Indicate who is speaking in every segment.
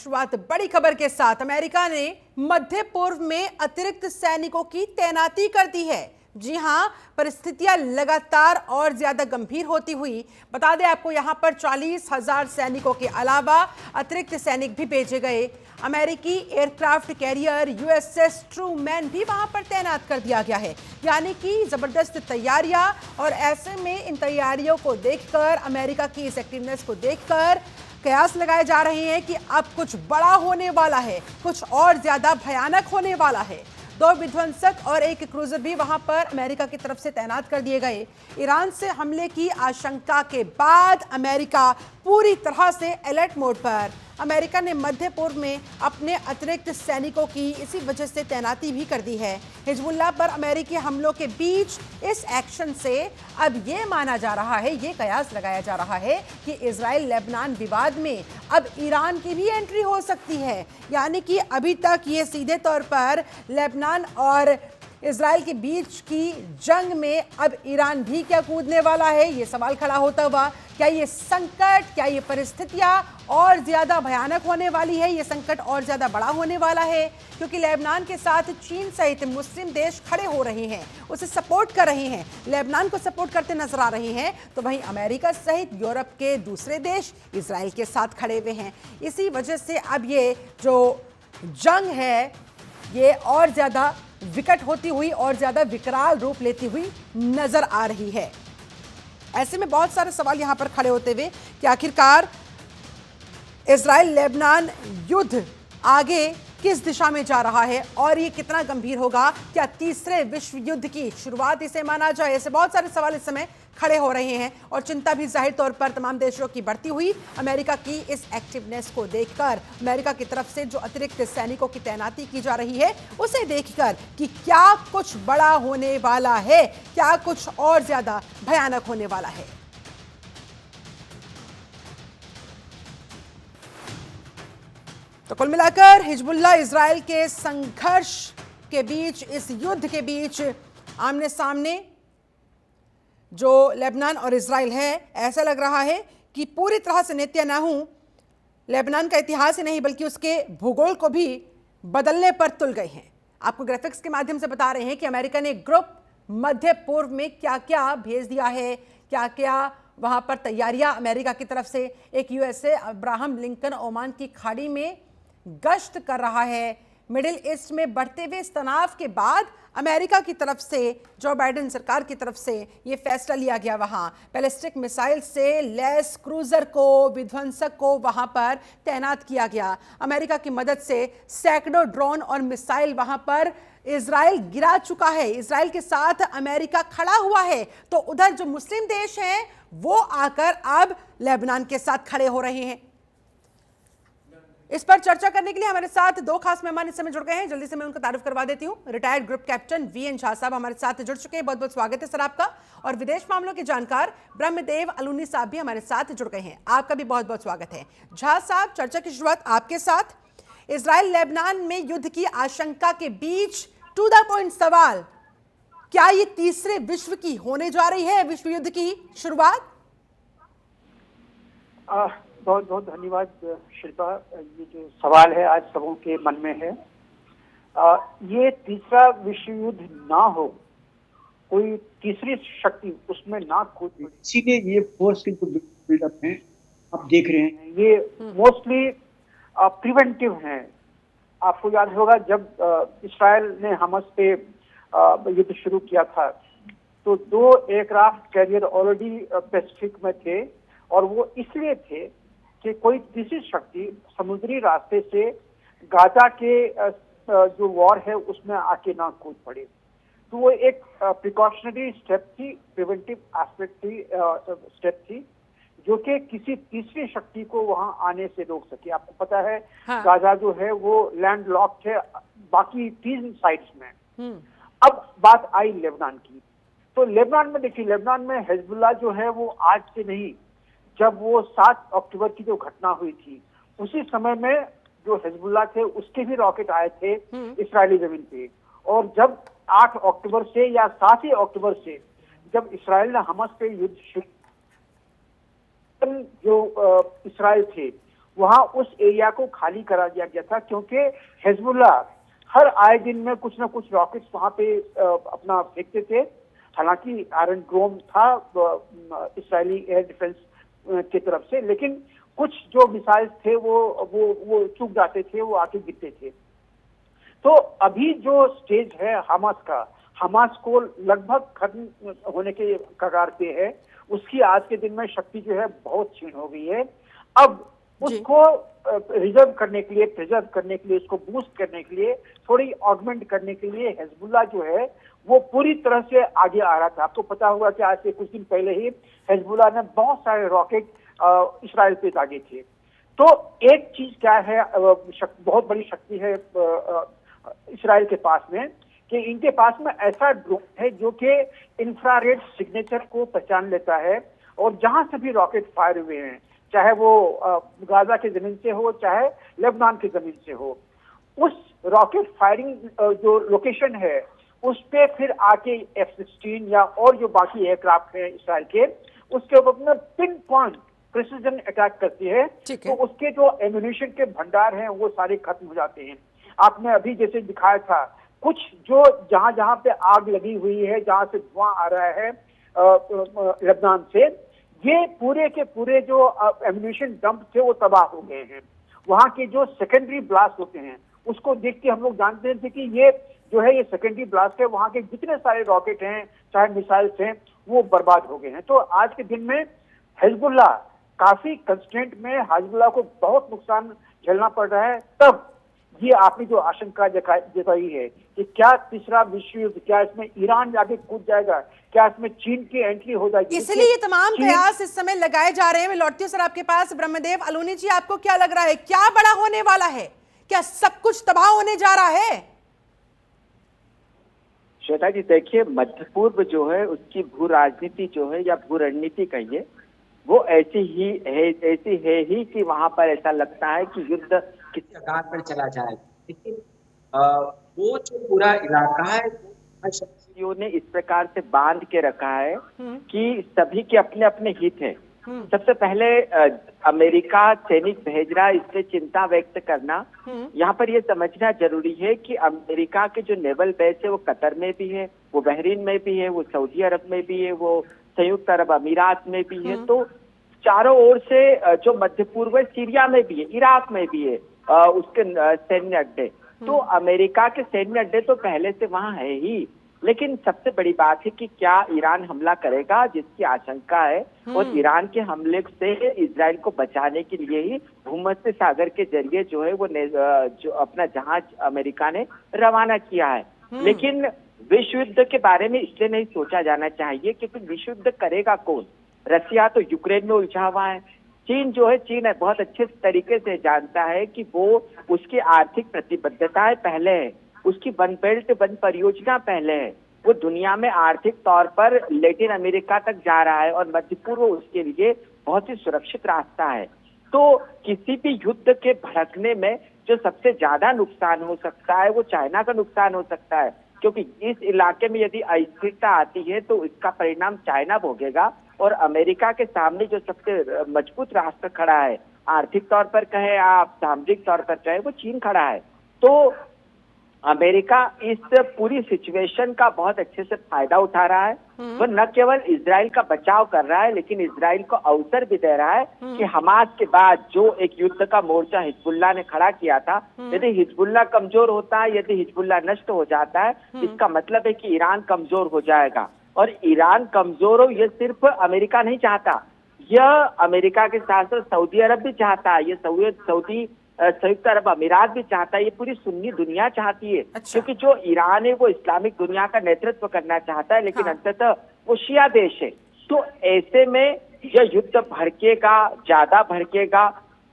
Speaker 1: शुरुआत बड़ी खबर के साथ। अमेरिका ने मध्य पूर्व में अतिरिक्त सैनिकों की तैनाती कर दी है। जी हां, परिस्थितियां लगातार और ज्यादा गंभीर होती हुई। बता दें आपको, यहां पर 40,000 सैनिकों के अलावा अतिरिक्त सैनिक भी भेजे गए। अमेरिकी एयरक्राफ्ट कैरियर यूएसएस ट्रूमैन भी वहां पर तैनात कर दिया गया है। यानी कि जबरदस्त तैयारियां, और ऐसे में इन तैयारियों को देखकर, अमेरिका की इस एक्टिवनेस को देखकर कयास लगाए जा रहे हैं कि अब कुछ बड़ा होने वाला है, कुछ और ज्यादा भयानक होने वाला है। 2 विध्वंसक और 1 क्रूजर भी वहां पर अमेरिका की तरफ से तैनात कर दिए गए। ईरान से हमले की आशंका के बाद अमेरिका पूरी तरह से अलर्ट मोड पर। अमेरिका ने मध्य पूर्व में अपने अतिरिक्त सैनिकों की इसी वजह से तैनाती भी कर दी है। हिजबुल्लाह पर अमेरिकी हमलों के बीच इस एक्शन से अब ये माना जा रहा है, ये कयास लगाया जा रहा है कि इजराइल लेबनान विवाद में अब ईरान की भी एंट्री हो सकती है। यानी कि अभी तक ये सीधे तौर पर लेबनान और इजराइल के बीच की जंग में अब ईरान भी क्या कूदने वाला है, ये सवाल खड़ा होता हुआ। क्या ये संकट, क्या ये परिस्थितियां और ज्यादा भयानक होने वाली है, ये संकट और ज्यादा बड़ा होने वाला है? क्योंकि लेबनान के साथ चीन सहित मुस्लिम देश खड़े हो रहे हैं, उसे सपोर्ट कर रहे हैं, लेबनान को सपोर्ट करते नजर आ रहे हैं। तो वहीं अमेरिका सहित यूरोप के दूसरे देश इजराइल के साथ खड़े हुए हैं। इसी वजह से अब ये जो जंग है, ये और ज्यादा विकट होती हुई और ज्यादा विकराल रूप लेती हुई नजर आ रही है। ऐसे में बहुत सारे सवाल यहां पर खड़े होते हुए कि आखिरकार इजराइल लेबनान युद्ध आगे किस दिशा में जा रहा है और ये कितना गंभीर होगा? क्या तीसरे विश्व युद्ध की शुरुआत इसे माना जाए? ऐसे बहुत सारे सवाल इस समय खड़े हो रहे हैं और चिंता भी जाहिर तौर पर तमाम देशों की बढ़ती हुई अमेरिका की इस एक्टिवनेस को देखकर, अमेरिका की तरफ से जो अतिरिक्त सैनिकों की तैनाती की जा रही है उसे देखकर कि क्या कुछ बड़ा होने वाला है, क्या कुछ और ज्यादा भयानक होने वाला है। तो कुल मिलाकर हिजबुल्लाह इजराइल के संघर्ष के बीच, इस युद्ध के बीच आमने सामने जो लेबनान और इजराइल है, ऐसा लग रहा है कि पूरी तरह से नेतन्याहू लेबनान का इतिहास ही नहीं बल्कि उसके भूगोल को भी बदलने पर तुल गए हैं। आपको ग्राफिक्स के माध्यम से बता रहे हैं कि अमेरिका ने ग्रुप मध्य पूर्व में क्या क्या भेज दिया है, क्या क्या वहां पर तैयारियां अमेरिका की तरफ से। एक यूएसए अब्राहम लिंकन ओमान की खाड़ी में गश्त कर रहा है। मिडिल ईस्ट में बढ़ते हुए इस तनाव के बाद अमेरिका की तरफ से, जो बाइडेन सरकार की तरफ से ये फैसला लिया गया, वहां बैलिस्टिक मिसाइल से लैस क्रूजर को, विध्वंसक को वहां पर तैनात किया गया। अमेरिका की मदद से सैकड़ों ड्रोन और मिसाइल वहां पर इजराइल गिरा चुका है। इजराइल के साथ अमेरिका खड़ा हुआ है। तो उधर जो मुस्लिम देश हैं वो आकर अब लेबनान के साथ खड़े हो रहे हैं। इस पर चर्चा करने के लिए हमारे साथ 2 खास मेहमान इस समय जुड़ गए हैं। जल्दी से मैं उनका तारुफ करवा देती हूं। Retired group captain V N Jha साहब हमारे साथ जुड़ चुके हैं, बहुत बहुत स्वागत है सर आपका। और विदेश मामलों के जानकार ब्रह्मदेव अलूनी साहब भी हमारे साथ जुड़ गए हैं, आपका भी बहुत बहुत स्वागत है। झा साहब, चर्चा की शुरुआत आपके साथ। इजराइल लेबनान में युद्ध की आशंका के बीच टू द पॉइंट सवाल, क्या ये तीसरे विश्व की होने जा रही है, विश्व युद्ध की शुरुआत?
Speaker 2: बहुत बहुत धन्यवाद शिल्पा। ये जो सवाल है आज सबों के मन में है, ये तीसरा विश्व युद्ध ना हो, कोई तीसरी शक्ति उसमें ना कूद, इसीलिए ये फोर्स के जो बिल्डअप है आप देख रहे हैं, ये मोस्टली प्रिवेंटिव हैं। आपको याद होगा जब इस्राइल ने हमास पे युद्ध शुरू किया था तो 2 एयरक्राफ्ट कैरियर ऑलरेडी पैसिफिक में थे, और वो इसलिए थे कि कोई तीसरी शक्ति समुद्री रास्ते से गाजा के जो वॉर है उसमें आके ना कूद पड़े। तो वो एक प्रिकॉशनरी स्टेप थी, प्रिवेंटिव स्टेप थी, जो कि किसी तीसरी शक्ति को वहां आने से रोक सके। आपको पता है हाँ। गाजा जो है वो लैंड लॉक्ड है बाकी 3 साइड्स में। अब बात आई लेबनान की, तो लेबनान में देखिए, लेबनान में हिजबुल्लाह जो है वो आज से नहीं, जब वो 7 अक्टूबर की जो घटना हुई थी उसी समय में जो हिजबुल्लाह थे उसके भी रॉकेट आए थे इस्राएली जमीन पे। और जब 8 अक्टूबर से या 7 ही अक्टूबर से जब इस्राएल ने हमास पे युद्ध शुरू, जो इस्राएल थे वहां उस एरिया को खाली करा दिया गया था, क्योंकि हिजबुल्लाह हर आए दिन में कुछ ना कुछ रॉकेट्स वहां पे अपना फेंकते थे। हालांकि आयरन डोम था इस्राएली एयर डिफेंस की तरफ से, लेकिन कुछ जो मिसाइल्स थे वो चूक जाते थे, वो आके गिरते थे। तो अभी जो स्टेज है हमास को लगभग खत्म होने के कगार पे है। उसकी आज के दिन में शक्ति जो है बहुत क्षीण हो गई है। अब उसको रिजर्व करने के लिए, प्रिजर्व करने के लिए, उसको बूस्ट करने के लिए, थोड़ी ऑगमेंट करने के लिए हिजबुल्लाह जो है वो पूरी तरह से आगे आ रहा था। आपको पता होगा कि आज से कुछ दिन पहले ही हिजबुल्लाह ने बहुत सारे रॉकेट इस्राइल पे दागे थे। तो एक चीज क्या है, बहुत बड़ी शक्ति है इस्राइल के पास में, कि इनके पास में ऐसा ड्रोन है जो कि इंफ्रारेड सिग्नेचर को पहचान लेता है, और जहां से भी रॉकेट फायर हुए हैं, चाहे वो गाजा की जमीन से हो, चाहे लेबनान की जमीन से हो, उस रॉकेट फायरिंग जो लोकेशन है उस पे फिर आके F-16 या और जो बाकी एयरक्राफ्ट हैं इस्राइल के, उसके ऊपर पिन पॉइंट प्रिसीजन अटैक करती है। तो उसके जो एम्यूनिशन के भंडार हैं वो सारे खत्म हो जाते हैं। आपने अभी जैसे दिखाया था, कुछ जो जहां जहां पे आग लगी हुई है, जहां से धुआं आ रहा है लेबनान से, ये पूरे के पूरे जो एम्यूनिशन डंप थे वो तबाह हो गए हैं। वहां के जो सेकेंडरी ब्लास्ट होते हैं उसको देख के हम लोग जानते थे कि ये जो है ये सेकेंडरी ब्लास्ट है, वहां के जितने सारे रॉकेट हैं चाहे मिसाइल्स हैं वो बर्बाद हो गए हैं। तो आज के दिन में हिजबुल्लाह काफी कंस्ट्रेंट में, हिजबुल्लाह को बहुत नुकसान झेलना पड़ रहा है। तब ये आपने जो आशंका जताई है कि क्या तीसरा विश्व युद्ध, क्या इसमें ईरान जाके कूद जाएगा, क्या इसमें चीन की एंट्री हो जाएगी,
Speaker 1: इसलिए ये तमाम प्रयास इस समय लगाए जा रहे हैं। मैं लौटती हूँ सर आपके पास। ब्रह्मदेव अलूनी जी, आपको क्या लग रहा है, क्या बड़ा होने वाला है? क्या सब कुछ तबाह होने जा रहा है?
Speaker 3: श्वेता जी देखिए, मध्य पूर्व जो है उसकी भू राजनीति जो है या भू रणनीति कहिए, वो ऐसी है ही कि वहां पर ऐसा लगता है कि युद्ध किसी कगार पर चला जाए। लेकिन वो जो पूरा इलाका है शक्तियों ने इस प्रकार से बांध के रखा है कि सभी के अपने अपने हित हैं। सबसे पहले अमेरिका सैनिक भेज रहा है, इससे चिंता व्यक्त करना। यहाँ पर ये समझना जरूरी है कि अमेरिका के जो नेवल बेस है वो कतर में भी है, वो बहरीन में भी है, वो सऊदी अरब में भी है, वो संयुक्त अरब अमीरात में भी है। तो चारों ओर से जो मध्य पूर्व है, सीरिया में भी है, इराक में भी है उसके सैन्य अड्डे। तो अमेरिका के सैन्य अड्डे तो पहले से वहां है ही। लेकिन सबसे बड़ी बात है कि क्या ईरान हमला करेगा, जिसकी आशंका है, और ईरान के हमले से इजराइल को बचाने के लिए ही भूमध्य सागर के जरिए जो है वो जो अपना जहाज अमेरिका ने रवाना किया है। लेकिन विश्व युद्ध के बारे में इसलिए नहीं सोचा जाना चाहिए क्योंकि विश्व युद्ध करेगा कौन? रसिया तो यूक्रेन में उलझा हुआ है। चीन जो है, चीन बहुत अच्छे तरीके से जानता है कि वो उसकी आर्थिक प्रतिबद्धताएं पहले है, उसकी वन बेल्ट वन परियोजना पहले है, वो दुनिया में आर्थिक तौर पर लैटिन अमेरिका तक जा रहा है और मध्य पूर्व उसके लिए बहुत ही सुरक्षित रास्ता है। तो किसी भी युद्ध के भड़कने में जो सबसे ज्यादा नुकसान हो सकता है वो चाइना का नुकसान हो सकता है, क्योंकि इस इलाके में यदि अस्थिरता आती है तो इसका परिणाम चाइना भोगेगा। और अमेरिका के सामने जो सबसे मजबूत राष्ट्र खड़ा है, आर्थिक तौर पर कहे आप, सामरिक तौर पर कहे, वो चीन खड़ा है। तो अमेरिका इस पूरी सिचुएशन का बहुत अच्छे से फायदा उठा रहा है। वो न केवल इजराइल का बचाव कर रहा है लेकिन इजराइल को अवसर भी दे रहा है कि हमास के बाद जो एक युद्ध का मोर्चा हिजबुल्लाह ने खड़ा किया था, यदि हिजबुल्लाह कमजोर होता है, यदि हिजबुल्लाह नष्ट हो जाता है, इसका मतलब है कि ईरान कमजोर हो जाएगा। और ईरान कमजोर हो ये सिर्फ अमेरिका नहीं चाहता, यह अमेरिका के साथ साथ सऊदी अरब भी चाहता है, ये संयुक्त अरब अमीरात भी चाहता है, ये पूरी सुन्नी दुनिया चाहती है। क्योंकि जो ईरान है वो इस्लामिक दुनिया का नेतृत्व करना चाहता है, लेकिन अंततः वो शिया देश है। तो ऐसे में यह युद्ध भड़केगा, ज्यादा भड़केगा।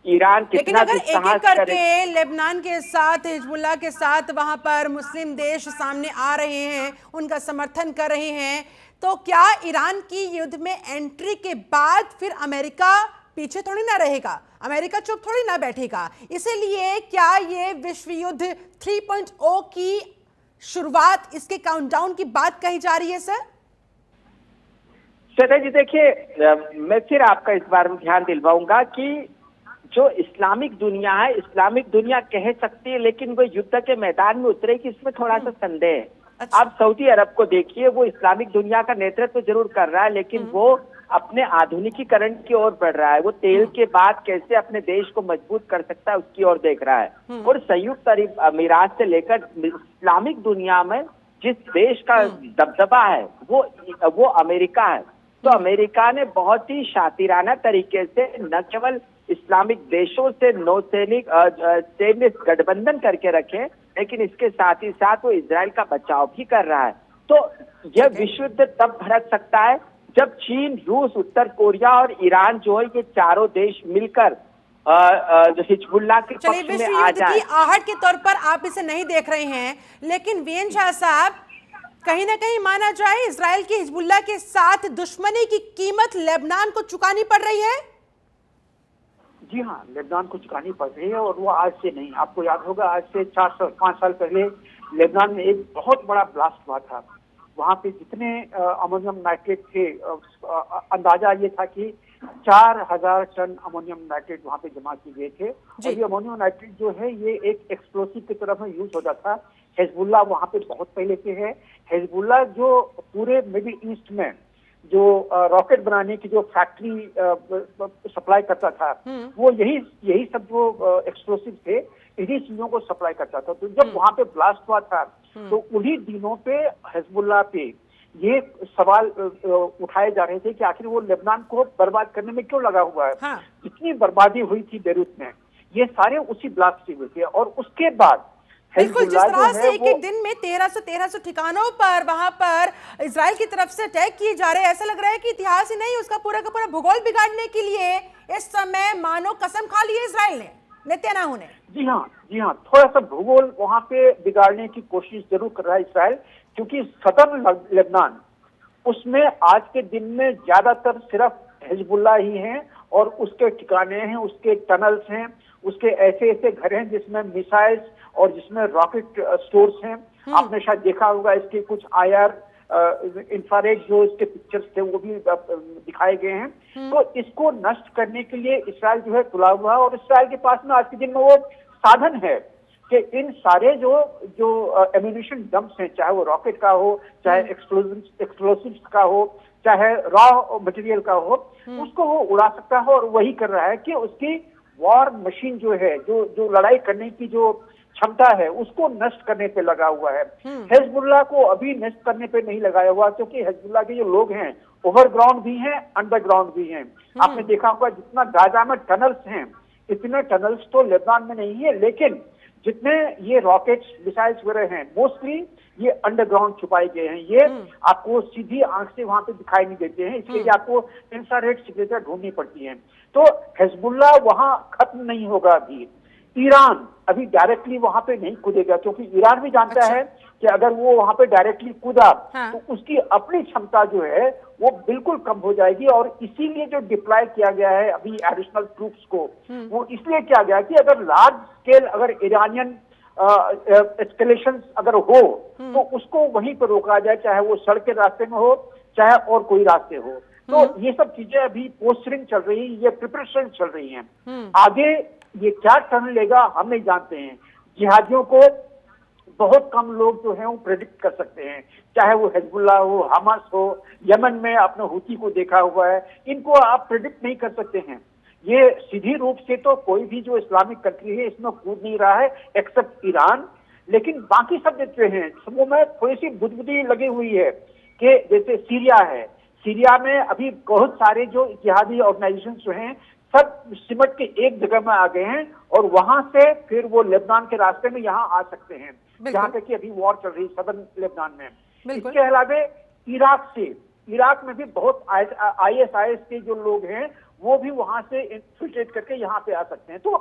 Speaker 3: ईरान कितना
Speaker 1: एक करके लेबनान के साथ, हिजबुल्लाह के साथ वहां पर मुस्लिम देश सामने आ रहे हैं, उनका समर्थन कर रहे हैं, तो क्या ईरान की युद्ध में एंट्री के बाद फिर अमेरिका पीछे थोड़ी ना रहेगा, अमेरिका चुप थोड़ी ना बैठेगा? इसीलिए क्या ये विश्व युद्ध 3.0 की शुरुआत, इसके काउंटडाउन की बात कही जा रही है सर?
Speaker 3: श्वेता जी देखिए, मैं फिर आपका इस बार में ध्यान दिलवाऊंगा कि जो इस्लामिक दुनिया है, इस्लामिक दुनिया कह सकती है, लेकिन वो युद्ध के मैदान में उतरेगी इसमें थोड़ा सा संदेह है।
Speaker 1: अच्छा।
Speaker 3: आप सऊदी अरब को देखिए, वो इस्लामिक दुनिया का नेतृत्व जरूर कर रहा है, लेकिन वो अपने आधुनिकीकरण की ओर बढ़ रहा है। वो तेल के बाद कैसे अपने देश को मजबूत कर सकता है उसकी ओर देख रहा है। और संयुक्त अरब अमीरात से लेकर इस्लामिक दुनिया में जिस देश का दबदबा है वो अमेरिका है। तो अमेरिका ने बहुत ही शातिराना तरीके से न केवल इस्लामिक देशों से नौसैनिक सैन्य गठबंधन करके रखे, लेकिन इसके साथ ही साथ वो इजराइल का बचाव भी कर रहा है। तो यह विश्व युद्ध तब भड़क सकता है जब चीन, रूस, उत्तर कोरिया और ईरान जो है ये चारों देश मिलकर जो हिजबुल्लाह के पक्ष में आ जाए।
Speaker 1: की आहट के तौर पर आप इसे नहीं देख रहे हैं, लेकिन वीएन शाह साहब, कहीं ना कहीं माना जाए इजराइल की हिजबुल्लाह के साथ दुश्मनी की कीमत लेबनान को चुकानी पड़ रही है।
Speaker 2: जी हाँ, लेबनान को चुकानी पड़ रही है, और वो आज से नहीं। आपको याद होगा आज से 4-5 साल पहले लेबनान में एक बहुत बड़ा ब्लास्ट हुआ था। वहां पे जितने अमोनियम नाइट्रेट थे, अंदाजा ये था कि 4000 टन अमोनियम नाइट्रेट वहां पे जमा किए गए थे। और ये अमोनियम नाइट्रेट जो है ये एक एक्सप्लोसिव की तरह में यूज होता था। हिजबुल्लाह वहां पे बहुत पहले से है। हिजबुल्लाह जो पूरे मिडिल ईस्ट में जो रॉकेट बनाने की जो फैक्ट्री सप्लाई करता था, वो यही सब जो एक्सप्लोसिव थे इन्हीं चीजों को सप्लाई करता था। तो जब वहां पे ब्लास्ट हुआ था तो उन्हीं दिनों पे हिजबुल्लाह पे ये सवाल उठाए जा रहे थे कि आखिर वो लेबनान को बर्बाद करने में क्यों लगा हुआ है।
Speaker 1: हाँ।
Speaker 2: जितनी बर्बादी हुई थी बेरूत में, ये सारे उसी ब्लास्ट से हुए थे। और उसके बाद
Speaker 1: बिल्कुल, जिस तरह से एक दिन में 1300 ठिकानों पर वहां पर इजराइल की तरफ से अटैक किए जा रहे हैं, ऐसा लग रहा है कि इतिहास ही नहीं उसका पूरा का पूरा भूगोल बिगाड़ने के लिए इस समय मानो कसम खा ली है इजराइल ने, नेतन्याहू ने।
Speaker 2: जी हाँ, थोड़ा सा भूगोल वहां पे बिगाड़ने की कोशिश जरूर कर रहा है इजराइल, क्योंकि सदर्न लेबनान उसमें आज के दिन में ज्यादातर सिर्फ हिजबुल्लाह ही है, और उसके ठिकाने हैं, उसके टनल्स हैं, उसके ऐसे ऐसे घर हैं जिसमें मिसाइल्स और जिसमें रॉकेट स्टोर्स हैं। आपने शायद देखा होगा इसके कुछ IR इंफ्रारेड जो इसके पिक्चर्स थे वो भी दिखाए गए हैं। तो इसको नष्ट करने के लिए इस्राइल जो है तुला हुआ है, और इस्राइल के पास में आज के दिन में वो साधन है कि इन सारे जो एम्यूनिशन डंप्स हैं, चाहे वो रॉकेट का हो, चाहे एक्सप्लोसिव्स का हो, चाहे रॉ मटेरियल का हो, उसको वो उड़ा सकता है। और वही कर रहा है कि उसकी वॉर मशीन जो है, जो लड़ाई करने की जो क्षमता है, उसको नष्ट करने पे लगा हुआ है। हिजबुल्लाह को अभी नष्ट करने पे नहीं लगाया हुआ, क्योंकि हिजबुल्लाह के जो लोग हैं ओवरग्राउंड भी हैं, अंडरग्राउंड भी हैं। आपने देखा होगा जितना गाजा में टनल्स हैं, इतने टनल्स तो लेबनान में नहीं है, लेकिन जितने ये रॉकेट्स, मिसाइल्स वगैरह हैं, मोस्टली ये अंडरग्राउंड छुपाए गए हैं। ये आपको सीधी आंख से वहां पे दिखाई नहीं देते हैं, इसके लिए आपको इंफ्रारेड सिग्नेचर ढूंढनी पड़ती है। तो हिजबुल्लाह वहां खत्म नहीं होगा अभी। ईरान अभी डायरेक्टली वहां पे नहीं कूदेगा, क्योंकि ईरान भी जानता है कि अगर वो वहां पे डायरेक्टली कूदा तो उसकी अपनी क्षमता जो है वो बिल्कुल कम हो जाएगी। और इसीलिए जो डिप्लॉय किया गया है अभी एडिशनल ट्रूप्स को, वो इसलिए किया गया कि अगर लार्ज स्केल अगर ईरानियन एस्केलेशन अगर हो तो उसको वहीं पर रोका जाए, चाहे वो सड़क के रास्ते में हो, चाहे और कोई रास्ते हो। तो ये सब चीजें अभी पोस्टरिंग चल रही है, ये प्रिपरेशन चल रही हैं। आगे ये क्या टर्न लेगा हम नहीं जानते हैं। जिहादियों को बहुत कम लोग जो हैं वो प्रेडिक्ट कर सकते हैं, चाहे वो हिजबुल्लाह हो, हमास हो, यमन में आपने हुती को देखा हुआ है, इनको आप प्रेडिक्ट नहीं कर सकते हैं। ये सीधी रूप से तो कोई भी जो इस्लामिक कंट्री है इसमें कूद नहीं रहा है एक्सेप्ट ईरान, लेकिन बाकी सब जो हैं सबों में थोड़ी सी बुदबुदी लगी हुई है। कि जैसे सीरिया है, सीरिया में अभी बहुत सारे जो जिहादी ऑर्गेनाइजेशन जो हैं सब सिमट के एक जगह में आ गए हैं, और वहां से फिर वो लेबनान के रास्ते में यहाँ आ सकते हैं, जहाँ तक कि अभी वॉर चल रही है सदर्न लेबनान में। इसके अलावा इराक में भी बहुत ISIS के जो लोग हैं वो भी वहां से इन्फिल्ट्रेट करके यहाँ पे आ सकते हैं। तो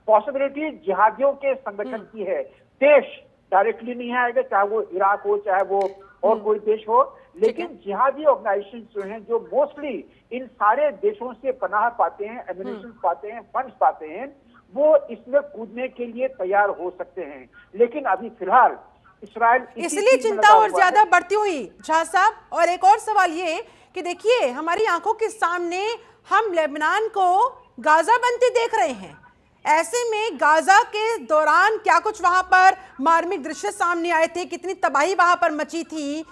Speaker 2: पॉसिबिलिटी जिहादियों के संगठन की है। देश डायरेक्टली नहीं आएगा, चाहे वो इराक हो, चाहे वो और कोई देश हो, लेकिन जिहादी ऑर्गेनाइजेशन जो हैं, जो मोस्टली इन सारे देशों से पनाह पाते हैं, एम्यूनिशन पाते हैं, फंड्स पाते हैं, वो इसमें कूदने के लिए तैयार हो सकते हैं। लेकिन अभी फिलहाल इस्राइल
Speaker 1: इसलिए चिंता और ज्यादा बढ़ती हुई झा साहब। और एक और सवाल ये कि देखिए हमारी आंखों के सामने हम लेबनान को गाजा बनती देख रहे हैं। ऐसे में गाजा के दौरान क्या कुछ वहां पर मार्मिक दृश्य सामने आए थे, कितनी तबाही वहां पर मची थी,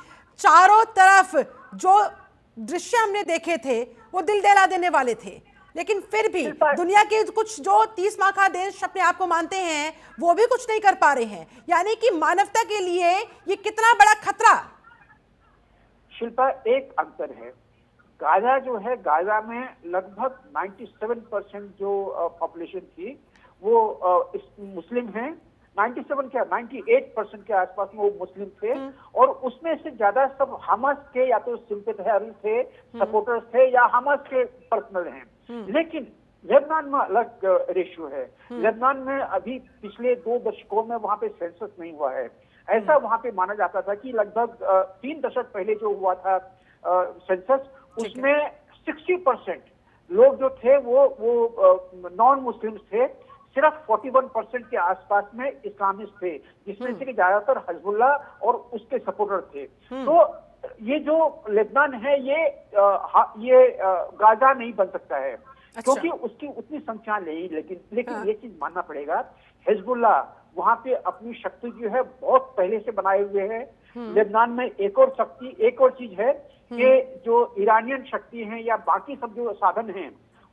Speaker 1: चारों तरफ जो दृश्य हमने देखे थे वो दिल दहला देने वाले थे। लेकिन फिर भी दुनिया के कुछ जो 30 माखा देश अपने आप को मानते हैं वो भी कुछ नहीं कर पा रहे हैं, यानी कि मानवता के लिए ये कितना बड़ा खतरा।
Speaker 2: शिल्पा, एक अंतर है, गाजा जो है, गाजा में लगभग 97% जो पॉपुलेशन थी वो मुस्लिम हैं। 97 क्या 98% के आसपास में वो मुस्लिम थे, और उसमें से ज्यादा सब हमास के या तो सिंपैथाइजर थे, सपोर्टर्स थे, या हमास के पर्सनल हैं। लेकिन लेबनान में अलग रेशियो है। लेबनान में अभी पिछले 2 दशकों में वहां पे सेंसस नहीं हुआ है। ऐसा वहां पे माना जाता था कि लगभग 3 दशक पहले जो हुआ था सेंसस, उसमें 60% लोग जो थे वो नॉन मुस्लिम्स थे। सिर्फ 41% के आसपास में इस्लामिस्ट थे, जिसमें से कि ज्यादातर हिजबुल्लाह और उसके सपोर्टर थे। तो ये जो लेबनान है ये गाजा नहीं बन सकता है, क्योंकि उसकी उतनी संख्या नहीं। लेकिन ये चीज मानना पड़ेगा, हिजबुल्लाह वहां पे अपनी शक्ति जो है बहुत पहले से बनाए हुए है। लेबनान में एक और चीज है कि जो ईरानियन शक्ति है या बाकी सब जो साधन हैं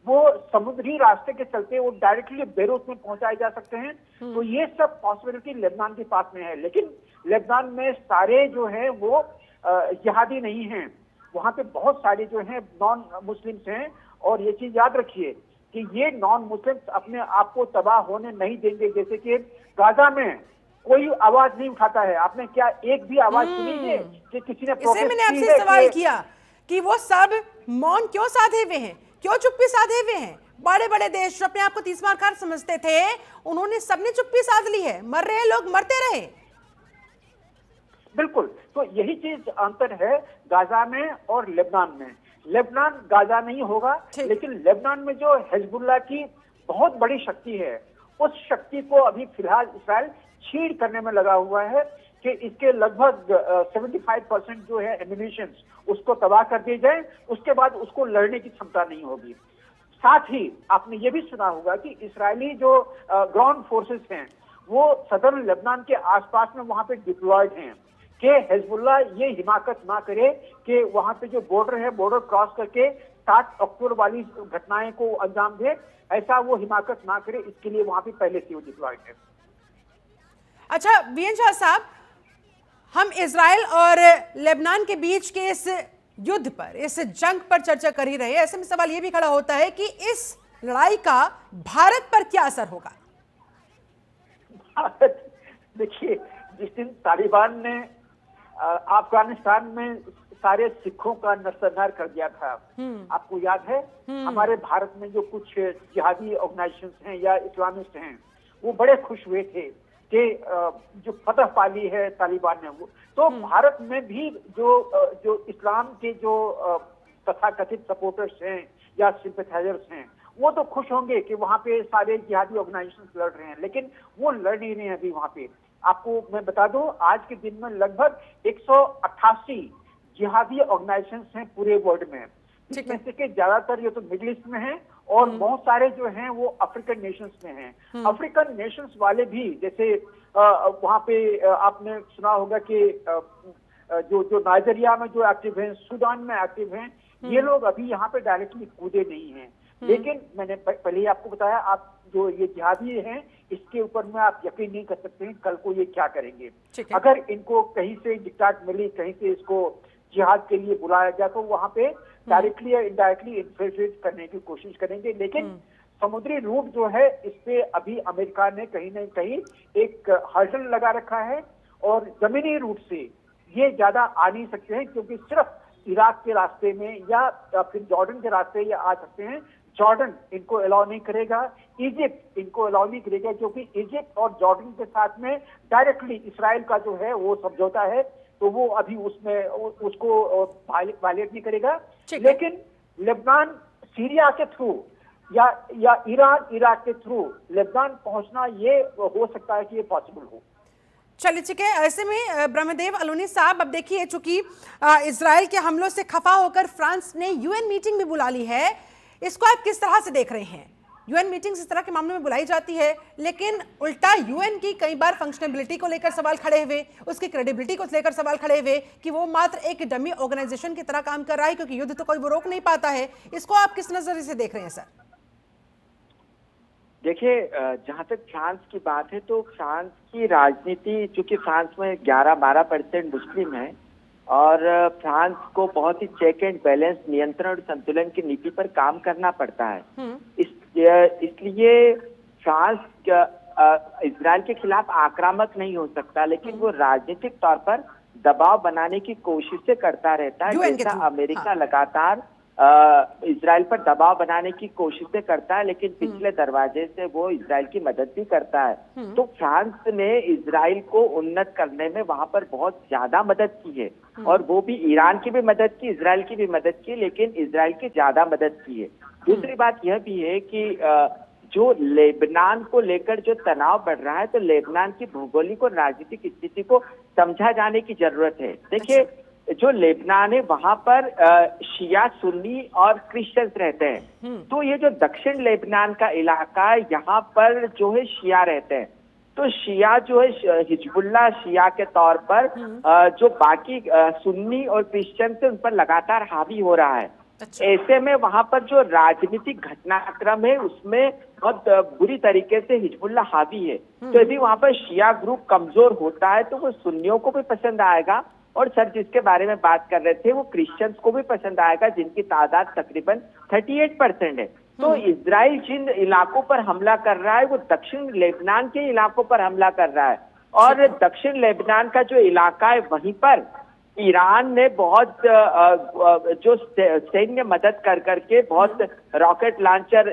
Speaker 2: वो समुद्री रास्ते के चलते वो डायरेक्टली बेरूत में पहुंचाए जा सकते हैं। तो ये सब पॉसिबिलिटी लेबनान के पास में है। लेकिन लेबनान में सारे जो है वो जिहादी नहीं हैं, वहां पे बहुत सारे जो हैं नॉन मुस्लिम्स हैं। और ये चीज याद रखिए कि ये नॉन मुस्लिम्स अपने आप को तबाह होने नहीं देंगे। जैसे कि गाजा में कोई आवाज नहीं उठाता है, आपने क्या एक भी आवाज सुनी है कि किसी ने प्रोटेस्ट की है?
Speaker 1: मैंने आपसे सवाल किया कि वो सब मौन क्यों साधे हुए हैं, क्यों चुप्पी साधे हुए हैं? बड़े बड़े देश जो अपने आप को 30 मार समझते थे, उन्होंने सबने चुप्पी साध ली है। मर रहे लोग मरते रहे।
Speaker 2: बिल्कुल, तो यही चीज अंतर है गाजा में और लेबनान में। लेबनान गाजा नहीं होगा, लेकिन लेबनान में जो हिजबुल्लाह की बहुत बड़ी शक्ति है, उस शक्ति को अभी फिलहाल इस्राइल छीड़ करने में लगा हुआ है कि इसके लगभग 75% जो है एम्यूनिशन उसको तबाह कर दिए जाए, उसके बाद उसको लड़ने की क्षमता नहीं होगी। साथ ही आपने ये भी सुना होगा कि इस्राएली जो ग्राउंड फोर्सेस हैं वो सदर्न लेबनान के आसपास में वहां पे डिप्लॉयड हैं कि हिजबुल्लाह ये हिमाकत ना करे कि वहां पे जो बॉर्डर है, बॉर्डर क्रॉस करके 7 अक्टूबर वाली घटनाएं को अंजाम दे, ऐसा वो हिमाकत ना करे, इसके लिए वहां पे पहले से वो डिप्लॉयड है।
Speaker 1: अच्छा बीएन शाह साहब, हम इजराइल और लेबनान के बीच के इस युद्ध पर, इस जंग पर चर्चा कर ही रहे हैं। ऐसे में सवाल ये भी खड़ा होता है कि इस लड़ाई का भारत पर क्या असर होगा?
Speaker 2: देखिए, जिस दिन तालिबान ने अफगानिस्तान में सारे सिखों का नरसंहार कर दिया था, आपको याद है, हमारे भारत में जो कुछ जिहादी ऑर्गेनाइजेशंस हैं या इस्लामिस्ट हैं वो बड़े खुश हुए थे कि जो फतह पाली है तालिबान ने। वो तो भारत में भी जो इस्लाम के जो तथाकथित सपोर्टर्स हैं या सिंपैथाइजर्स हैं वो तो खुश होंगे कि वहां पे सारे जिहादी ऑर्गेनाइजेशंस लड़ रहे हैं, लेकिन वो लड़ नहीं रहे हैं अभी वहां पे। आपको मैं बता दूं, आज के दिन में लगभग 188 जिहादी ऑर्गेनाइजेशंस हैं पूरे वर्ल्ड में, जिसमें से कि ज्यादातर ये तो मिडिल ईस्ट में हैं और बहुत सारे जो हैं वो अफ्रीकन नेशंस में हैं। अफ्रीकन नेशंस वाले भी, जैसे वहां पे आपने सुना होगा कि जो नाइजीरिया में जो एक्टिव हैं, सूडान में एक्टिव हैं, ये लोग अभी यहाँ पे डायरेक्टली कूदे नहीं हैं। लेकिन मैंने पहले ही आपको बताया, आप जो ये जिहादी हैं इसके ऊपर में आप यकीन नहीं कर सकते हैं कल को ये क्या करेंगे। अगर इनको कहीं से डिक्टाट मिली, कहीं से इसको जिहाद के लिए बुलाया जाए तो वहां पे डायरेक्टली या इनडायरेक्टली इन्फ्लेट करने की कोशिश करेंगे। लेकिन समुद्री रूट जो है इस पे अभी अमेरिका ने कहीं ना कहीं एक हर्डल लगा रखा है, और जमीनी रूट से ये ज्यादा आ नहीं सकते हैं, क्योंकि सिर्फ इराक के रास्ते में या फिर जॉर्डन के रास्ते ये आ सकते हैं। जॉर्डन इनको अलाउ नहीं करेगा, इजिप्ट इनको अलाउ नहीं करेगा, क्योंकि इजिप्ट और जॉर्डन के साथ में डायरेक्टली इसराइल का जो है वो समझौता है, तो वो अभी उसमें उसको वायलेट नहीं करेगा। लेकिन लेबनान सीरिया के थ्रू या ईरान इराक के थ्रू लेबनान पहुंचना ये हो सकता है कि ये पॉसिबल हो।
Speaker 1: चलिए ठीक है। ऐसे में ब्रह्मदेव अलूनी साहब, अब देखिए चूंकि इजराइल के हमलों से खफा होकर फ्रांस ने यूएन मीटिंग भी बुला ली है, इसको आप किस तरह से देख रहे हैं? यूएन मीटिंग्स इस तरह के मामलों में बुलाई जाती है, लेकिन उल्टा यूएन की कई बार फंक्शनेबिलिटी को लेकर सवाल खड़े हुए, उसकी क्रेडिबिलिटी को लेकर सवाल खड़े हुए कि वो मात्र एक डमी ऑर्गेनाइजेशन की तरह काम कर रहा है, क्योंकि युद्ध तो कोई वो रोक नहीं पाता है। इसको आप किस नजरिए से देख रहे हैं सर?
Speaker 3: देखिए, जहां तक फ्रांस की बात है तो फ्रांस की राजनीति, चूंकि फ्रांस में 11-12% मुस्लिम है और फ्रांस को बहुत ही चेक एंड बैलेंस, नियंत्रण और संतुलन की नीति पर काम करना पड़ता है। इसलिए फ्रांस इजराइल के खिलाफ आक्रामक नहीं हो सकता, लेकिन वो राजनीतिक तौर पर दबाव बनाने की कोशिशें करता रहता है। जैसा अमेरिका लगातार इजराइल पर दबाव बनाने की कोशिशें करता है, लेकिन पिछले दरवाजे से वो इजराइल की मदद भी करता है। तो फ्रांस ने इजराइल को उन्नत करने में वहां पर बहुत ज्यादा मदद की है, और वो भी ईरान की भी मदद की, इजराइल की भी मदद की, लेकिन इजराइल की ज्यादा मदद की है। दूसरी बात यह भी है कि जो लेबनान को लेकर जो तनाव बढ़ रहा है, तो लेबनान की भौगोलिक और राजनीतिक स्थिति को समझा जाने की जरूरत है। देखिए, जो लेबनान है वहां पर शिया, सुन्नी और क्रिश्चियंस रहते हैं। तो ये जो दक्षिण लेबनान का इलाका है, यहाँ पर जो है शिया रहते हैं। तो शिया जो है हिजबुल्लाह शिया के तौर पर जो बाकी सुन्नी और क्रिश्चियन से उन पर लगातार हावी हो रहा है। अच्छा। ऐसे में वहां पर जो राजनीतिक घटनाक्रम है उसमें बहुत बुरी तरीके से हिजबुल्लाह हावी है। तो यदि वहां पर शिया ग्रुप कमजोर होता है तो वो सुन्नियों को भी पसंद आएगा, और सर जिसके बारे में बात कर रहे थे वो क्रिश्चियंस को भी पसंद आएगा, जिनकी तादाद तकरीबन 38% है। तो इजराइल जिन इलाकों पर हमला कर रहा है वो दक्षिण लेबनान के इलाकों पर हमला कर रहा है, और दक्षिण लेबनान का जो इलाका है वहीं पर ईरान ने बहुत जो सैन्य मदद कर करके बहुत रॉकेट लॉन्चर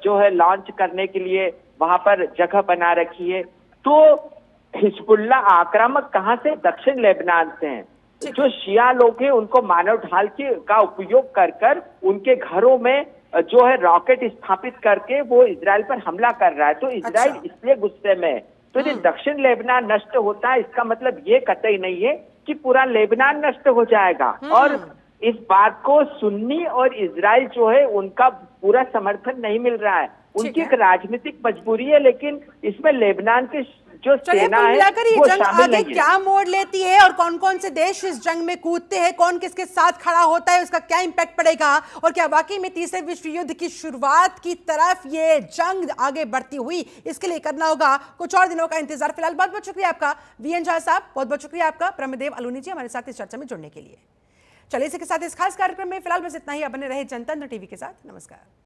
Speaker 3: जो है लॉन्च करने के लिए वहां पर जगह बना रखी है। तो हिजबुल्लाह आक्रामक कहां से? दक्षिण लेबनान से हैं। जो शिया लोग हैं उनको मानव ढाल का उपयोग कर कर उनके घरों में जो है रॉकेट स्थापित करके वो इजराइल पर हमला कर रहा है। तो इजराइल इसलिए गुस्से में है। तो यदि दक्षिण लेबनान नष्ट होता है, इसका मतलब ये कतई नहीं है कि पूरा लेबनान नष्ट हो जाएगा। और इस बात को सुन्नी और इजराइल जो है उनका पूरा समर्थन नहीं मिल रहा है। उनकी एक राजनीतिक मजबूरी है, लेकिन इसमें लेबनान के जो सेना है वो
Speaker 1: जंग
Speaker 3: शामिल
Speaker 1: आगे
Speaker 3: नहीं है।
Speaker 1: क्या मोड़ लेती है और कौन कौन से देश इस जंग में कूदते हैं, कौन किसके साथ खड़ा होता है, उसका क्या इंपैक्ट पड़ेगा, और क्या वाकई में तीसरे विश्व युद्ध की शुरुआत की तरफ ये जंग आगे बढ़ती हुई, इसके लिए करना होगा कुछ और दिनों का इंतजार। फिलहाल बहुत बहुत शुक्रिया आपका वीएन झा साहब, बहुत बहुत शुक्रिया आपका ब्रह्मदेव अलूनी जी हमारे साथ इस चर्चा में जुड़ने के लिए। चलिए इसी के साथ इस खास कार्यक्रम में फिलहाल बस इतना ही। आप बने रहे जनतंत्र टीवी के साथ। नमस्कार।